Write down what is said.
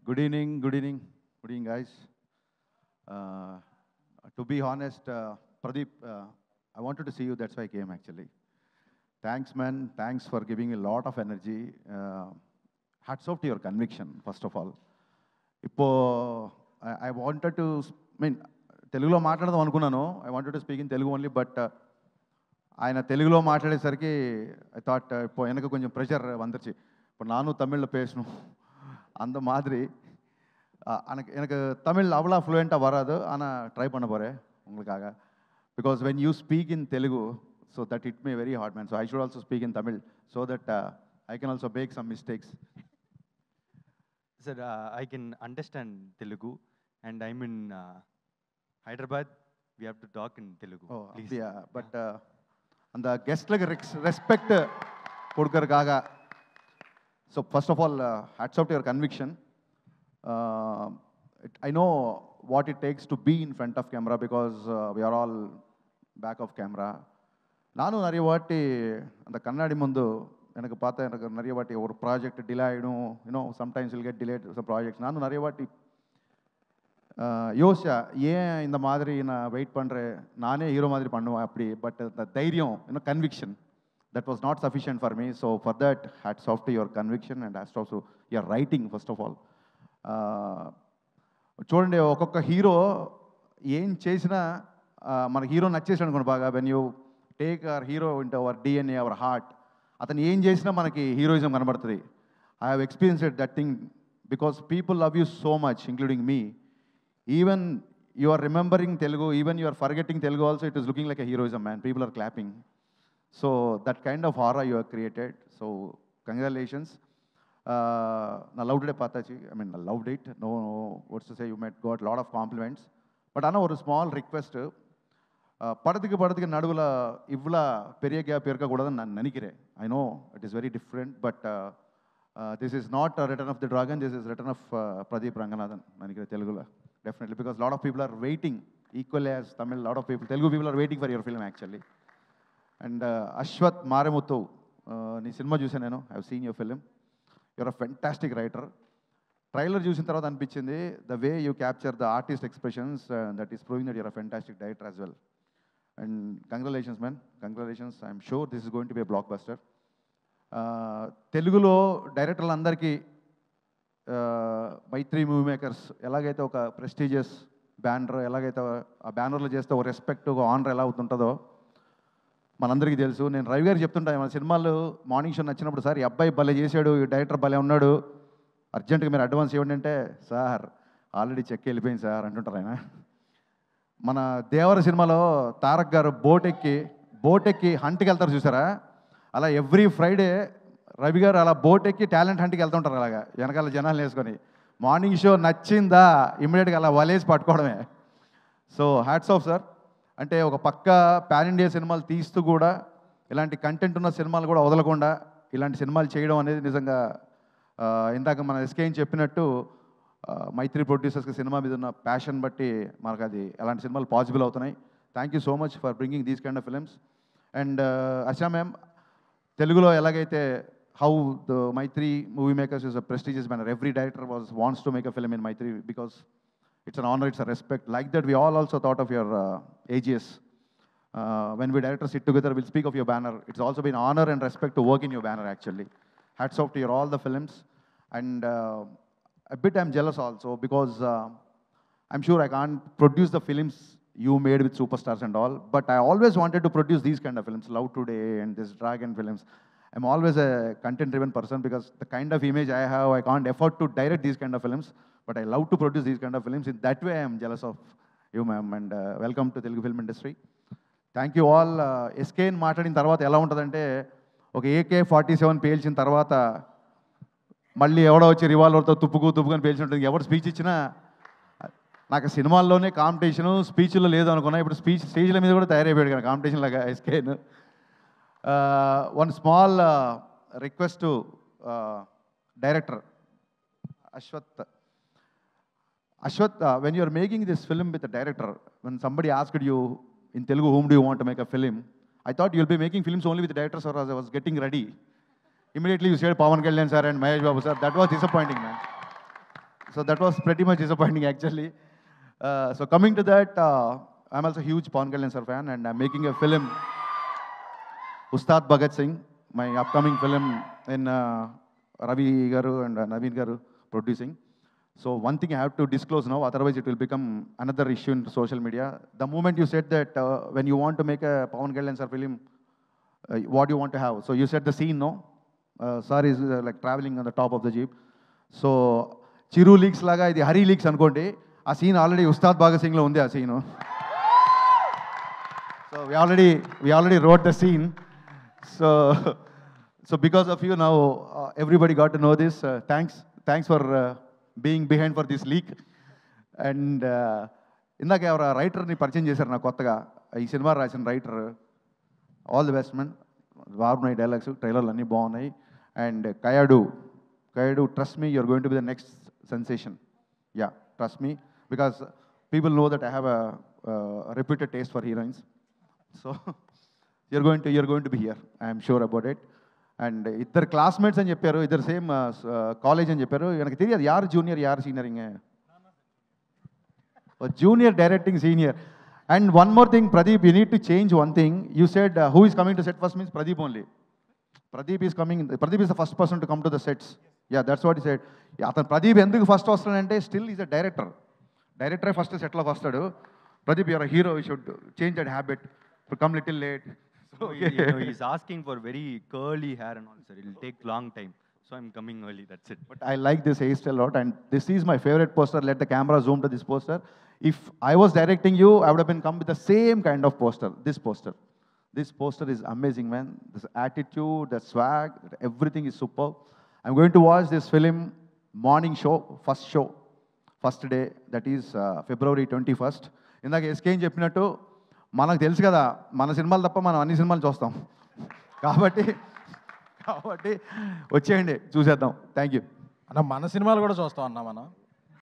Good evening, good evening, good evening, guys. Uh, to be honest, Pradeep, I wanted to see you. That's why I came actually. Thanks, man. Thanks for giving a lot of energy. Hats off to your conviction, first of all. ఇప్పుడు I wanted to mean తెలుగులో మాట్లాడదాం అనుకున్నాను. I wanted to speak in Telugu only, but ఆయన తెలుగులో మాట్లాడేసరికి I thought இப்போ எனக்கு கொஞ்சம் pressure வந்துருச்சு. இப்போ நானும் தமிழில் பேசணும் அந்த மாதிரி. எனக்கு தமிழ் அவ்வளோ ஃப்ளூயண்ட்டாக வராது, ஆனால் ட்ரை பண்ண போகிறேன் உங்களுக்காக. Because when you speak in Telugu, so that it may very hard man. So I should also speak in Tamil so that I can also make some mistakes. Sir, I can understand Telugu, and I'm in Hyderabad. We have to talk in Telugu. Oh, please. Yeah, but அந்த கெஸ்ட்லுக்கு respect கொடுக்கறதுக்காக. So first of all hats off to your conviction. I know what it takes to be in front of camera because we are all back of camera. நானும் நிறைய வாட்டி அந்த கண்ணாடி முந்து எனக்கு பார்த்தா எனக்கு நிறைய வாட்டி ஒரு ப்ராஜெக்ட் டிலே ஆகிடும். You know sometimes will get delayed some projects. நானும் நிறைய வாட்டி யோசிச்சா ஏன் இந்த மாதிரி நான் வெயிட் பண்ணுறேன், நானே ஹீரோ மாதிரி பண்ணுவேன் அப்படி. பட் அந்த தைரியம், இன்னும் conviction, that was not sufficient for me. So for that, hats off to your conviction and hats off to your writing, first of all. చూడండి, ఒక్కొక్క హీరో ఏం చేసినా మన హీరో నచ్చేసాడు అనుకోండి బాగా. When you take our hero into our DNA, our heart, అతను ఏం చేసినా మనకి హీరోయిజం కనబడుతుంది. I have experienced that thing because people love you so much, including me. Even you are remembering Telugu, even you are forgetting Telugu also, it is looking like a heroism, man. People are clapping. So that kind of aura you have created. So congratulations. I loved it, Pataji. I mean, I loved it. No, what's to say, you got a lot of compliments. But Anna, one small request. Padadiki naduvula ivla periya gap irkakudadanu nanu nenikire. I know it is very different, but this is not a Return of the Dragon. This is Return of Pradeep Ranganathan. Nenikire Telugula. Definitely, because a lot of people are waiting, equally as Tamil. A lot of people, Telugu people are waiting for your film actually. And Ashwath Marimuthu, నీ cinema చూసాను నేను. I have seen your film. Your a fantastic writer. Trailer చూసిన తర్వాత అనిపించింది, the way you capture the artist expressions, that is proving that your a fantastic director as well. And congratulations man, congratulations. I'm sure this is going to B a block buster. తెలుగులో డైరెక్టర్లు అందరికీ మైత్రి movie makers ఎలాగైతే ఒక prestigious banner, ఎలాగైతే ఆ బ్యానర్లో చేస్తే ఒక రెస్పెక్ట్, ఒక ఆనర్ ఎలా అవుతుంటుందో మనందరికీ తెలుసు. నేను రవి గారికి చెప్తుంటాను, మన సినిమాలు మార్నింగ్ షో నచ్చినప్పుడు, సార్ ఈ అబ్బాయి భలే చేశాడు, ఈ డైరెక్టర్ భలే ఉన్నాడు, అర్జెంటుగా మీరు అడ్వాన్స్ ఇవ్వండి అంటే, సార్ ఆల్రెడీ చెక్ వెళ్ళిపోయింది సార్ అంటుంటారు ఆయన. మన దేవర సినిమాలో తారక్ గారు బోట్ ఎక్కి హంట్కి వెళ్తారు చూసారా, అలా ఎవ్రీ ఫ్రైడే రవి గారు అలా బోట్ ఎక్కి టాలెంట్ హంట్కి వెళ్తుంటారు. అలాగా వెనకాల జనాలు వేసుకొని మార్నింగ్ షో నచ్చిందా ఇమ్మీడియట్గా అలా వలేసి పట్టుకోవడమే. So hats off sir. అంటే ఒక పక్క పాన్ ఇండియా సినిమాలు తీస్తూ కూడా ఇలాంటి కంటెంట్ ఉన్న సినిమాలు కూడా వదలకుండా ఇలాంటి సినిమాలు చేయడం అనేది నిజంగా ఇందాక మన ఎస్కేఎం చెప్పినట్టు మైత్రి ప్రొడ్యూసర్స్కి సినిమా మీద ఉన్న ప్యాషన్ బట్టి మనకు అది అలాంటి సినిమాలు పాసిబుల్ అవుతున్నాయి. Thank you so much for bringing these kind of films. And Archana ma'am, తెలుగులో ఎలాగైతే how the Mythri movie makers is a prestigious banner, every director wants to make a film in Mythri because it's an honor, it's a respect. Like that, we all also thought of your AGS. When we directors sit together, we'll speak of your banner. It's also been honor and respect to work in your banner, actually. Hats off to your all the films. And a bit I'm jealous also because I'm sure I can't produce the films you made with superstars and all, but I always wanted to produce these kind of films, Love Today and this Dragon films. I'm always a content-driven person because the kind of image I have, I can't afford to direct these kind of films, but I love to produce these kind of films. In that way, I am jealous of you, ma'am, and welcome to Telugu film industry. Thank you all. SKN మాట్లాడిన తర్వాత ఎలా ఉంటుందంటే, ఒక AK-47 పేల్చిన తర్వాత మళ్ళీ ఎవడో వచ్చి రివాల్వర్తో తుప్పుకొని పేల్చి ఉంటుంది. ఎవరు స్పీచ్ ఇచ్చినా నాకు సినిమాల్లోనే కాంపిటీషను, స్పీచ్లో లేదు అనుకున్నా. ఇప్పుడు స్టేజ్ల మీద కూడా తయారైపోయాడు కదా కాంపిటీషన్ లాగా SKN. One small request to director Ashwath. When you are making this film with a director, when somebody asked you in Telugu, whom do you want to make a film? I thought you'll be making films only with directors, or as I was getting ready. Immediately you said Pawan Kalyan sir and Mahesh Babu sir. That was disappointing, man. So that was pretty much disappointing actually. So coming to that, I'm also a huge Pawan Kalyan sir fan, and I'm making a film, Ustad Bhagat Singh, my upcoming film in Ravi Garu and Naveen Garu producing. So one thing I have to disclose now, otherwise it will become another issue in social media. The moment you said that when you want to make a Pawan Kalyan sir film, what do you want to have? So you said the scene, no? Sir is like traveling on the top of the jeep. So Chiru leaks laga, idi Hari leaks anukondi. A scene already Ustad Bhagat Singh lo undi a scene. So we already wrote the scene. So because of you now, everybody got to know this. Thanks for being behind for this leak. And ఇందాక ఎవరు రైటర్ని పరిచయం చేశారు నాకు కొత్తగా ఈ సినిమా రాసిన writer. All the best man, బాగున్నాయి డైలాగ్స్, ట్రైలర్లు అన్నీ బాగున్నాయి. And Kayadu trust me, you're going to be the next sensation. Yeah, trust me, because people know that I have a reputed taste for heroines. So you're going to be here. I am sure about it. And ఇద్దరు classmates అని చెప్పారు, ఇద్దరు same college అని చెప్పారు. నాకు తెలియదు యారు junior యారు senior. Junior directing senior. And one more thing, Pradeep, you need to change one thing. You said who is coming to set first means Pradeep only. Pradeep is the first person to come to the sets. Yeah, that's what he said. అతను ప్రదీప్ ఎందుకు first వస్తాడంటే still is a డైరెక్టరే first సెట్లో వస్తాడు. Pradeep, you're a hero, you should change that habit. Come little late. So, he's asking for very curly hair and all, sir. It'll take long time. So I'm coming early, that's it. But I like this hairstyle a lot, and this is my favorite poster. Let the camera zoom to this poster. If I was directing you, I would have been come with the same kind of poster. This poster is amazing, man. This attitude, the swag, everything is superb. I'm going to watch this film morning show, first day, that is February 21st. ఇందాక SK అని చెప్పినట్టు మనకు తెలుసు కదా, మన సినిమాలు తప్ప మనం అన్ని సినిమాలు చూస్తాం. కాబట్టి వచ్చేయండి, చూసేద్దాం. థ్యాంక్ యూ అన్న. మన సినిమాలు కూడా చూస్తాం అన్న మనం.